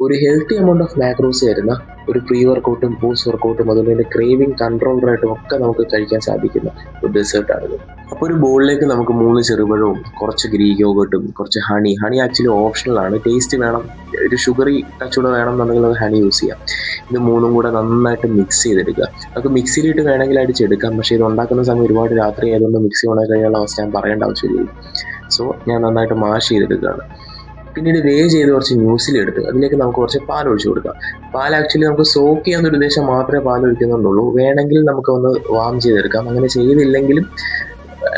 ഒരു healthy amount of macros വരുന്ന ഒരു പ്രീ വർക്കൗട്ടും പോസ്റ്റ് വർക്കൗട്ടും അതുപോലെ തന്നെ ക്രേവിംഗ് കൺട്രോളറായിട്ടും ഒക്കെ നമുക്ക് കഴിക്കാൻ സാധിക്കുന്ന ഒരു ഡെസേർട്ടാണിത്. അപ്പോൾ ഒരു ബോളിലേക്ക് നമുക്ക് 3 ചെറുപഴവും കുറച്ച് ഗ്രീക്ക് യോഗട്ടും കുറച്ച് ഹണി ആക്ച്വലി ഓപ്ഷണലാണ്. ടേസ്റ്റ് വേണം, ഒരു ഷുഗറി ടച്ചൂടെ വേണം എന്നുണ്ടെങ്കിൽ നമുക്ക് ഹണി യൂസ് ചെയ്യാം. ഇത് മൂന്നും കൂടെ നന്നായിട്ട് മിക്സ് ചെയ്തെടുക്കുക. നമുക്ക് മിക്സിയിലിട്ട് വേണമെങ്കിൽ അടിച്ചെടുക്കാം, പക്ഷേ ഇത് ഉണ്ടാക്കുന്ന സമയം ഒരുപാട് രാത്രി ആയതുകൊണ്ട് മിക്സി ഓണായി കഴിയാനുള്ള അവസ്ഥ ഞാൻ പറയേണ്ട ആവശ്യമില്ല. സോ ഞാൻ നന്നായിട്ട് മാഷ് ചെയ്തെടുക്കുകയാണ്. പിന്നീട് വേവ് ചെയ്ത് കുറച്ച് മ്യൂസിലി എടുത്ത് അതിലേക്ക് നമുക്ക് കുറച്ച് പാൽ ഒഴിച്ചു കൊടുക്കാം. പാൽ ആക്ച്വലി നമുക്ക് സോക്ക് ചെയ്യാന്നൊരു ഉദ്ദേശം മാത്രമേ പാൽ ഒഴിക്കുന്നുള്ളൂ. വേണമെങ്കിൽ നമുക്ക് ഒന്ന് വാം ചെയ്തെടുക്കാം. അങ്ങനെ ചെയ്തില്ലെങ്കിലും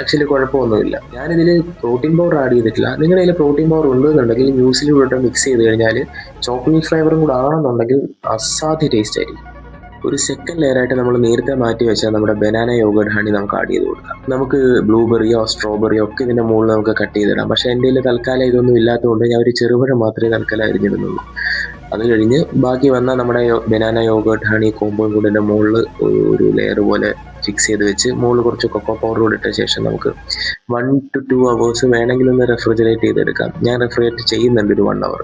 ആക്ച്വലി കുഴപ്പമൊന്നുമില്ല. ഞാനിതിൽ പ്രോട്ടീൻ പൗഡർ ആഡ് ചെയ്തിട്ടില്ല. നിങ്ങളുടെ കയ്യിൽ പ്രോട്ടീൻ പൗഡർ ഉണ്ടെന്നുണ്ടെങ്കിൽ മ്യൂസിലി കൂടെ മിക്സ് ചെയ്ത് കഴിഞ്ഞാൽ ചോക്ലേറ്റ് ഫ്ലേവറും കൂടെ ആണെന്നുണ്ടെങ്കിൽ അസാധ്യ ടേസ്റ്റ് ആയിരിക്കും. ഒരു സെക്കൻഡ് ലെയറായിട്ട് നമ്മൾ നേരത്തെ മാറ്റി വെച്ചാൽ നമ്മുടെ ബനാന യോഗട്ട് ഹണി നമുക്ക് ആഡ് ചെയ്ത് കൊടുക്കാം. നമുക്ക് ബ്ലൂബെറിയോ സ്ട്രോബെറിയോ ഒക്കെ ഇതിൻ്റെ മുകളിൽ നമുക്ക് കട്ട് ചെയ്തിടാം. പക്ഷേ എൻ്റെ കയ്യിൽ തൽക്കാലം ഇതൊന്നും ഇല്ലാത്തതുകൊണ്ട് ഞാൻ ഒരു ചെറുപഴം മാത്രമേ തൽക്കാലം അരിഞ്ഞിടുന്നുള്ളൂ. അത് കഴിഞ്ഞ് ബാക്കി വന്ന നമ്മുടെ ബനാന യോഗട്ട് ഹണി കോമ്പൗണ്ട് കൂടെ എൻ്റെ മുകളിൽ ഒരു ലെയർ പോലെ ഫിക്സ് ചെയ്ത് വെച്ച് മുകളിൽ കുറച്ച് കൊക്കോ പൗഡർ കൂടെ ഇട്ട ശേഷം നമുക്ക് 1 to 2 hours വേണമെങ്കിൽ ഒന്ന് റെഫ്രിജറേറ്റ് ചെയ്തെടുക്കാം. ഞാൻ റെഫ്രിജറേറ്റ് ചെയ്യുന്നുണ്ട് ഒരു 1 hour.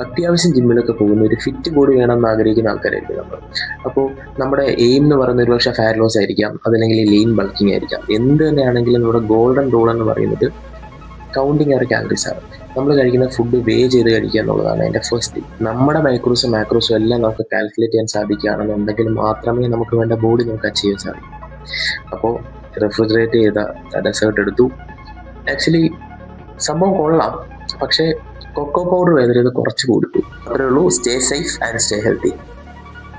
അത്യാവശ്യം ജിമ്മിലൊക്കെ പോകുന്ന ഒരു ഫിറ്റ് ബോഡി വേണമെന്ന് ആഗ്രഹിക്കുന്ന ആൾക്കാരായിരിക്കും നമ്മൾ. അപ്പോൾ നമ്മുടെ എയിം എന്ന് പറയുന്നത് ഒരു പക്ഷേ ഫാറ്റ് ലോസ് ആയിരിക്കാം, അതല്ലെങ്കിൽ ലീൻ ബൾക്കിംഗ് ആയിരിക്കാം. എന്ത് തന്നെയാണെങ്കിലും നമ്മുടെ ഗോൾഡൻ റൂൾ എന്ന് പറയുന്നത് കൗണ്ടിങ് അവർ കാലറീസ് ആണ്. നമ്മൾ കഴിക്കുന്ന ഫുഡ് വേ ചെയ്ത് കഴിക്കുക എന്നുള്ളതാണ് എൻ്റെ ഫസ്റ്റ് തിങ്. നമ്മുടെ മാക്രോസും എല്ലാം നമുക്ക് കാൽക്കുലേറ്റ് ചെയ്യാൻ സാധിക്കുകയാണെന്നുണ്ടെങ്കിൽ മാത്രമേ നമുക്ക് വേണ്ട ബോഡി നമുക്ക് അച്ചീവ് ചെയ്യാൻ സാധിക്കും. അപ്പോൾ റെഫ്രിജറേറ്റ് ചെയ്ത ഡെസേർട്ട് എടുത്തു. ആക്ച്വലി സംഭവം കൊള്ളാം, പക്ഷേ കൊക്കോ പൗഡർ വേദന കുറച്ച് കൊടുത്തു. അത്രേ ഉള്ളൂ. Stay safe and stay healthy.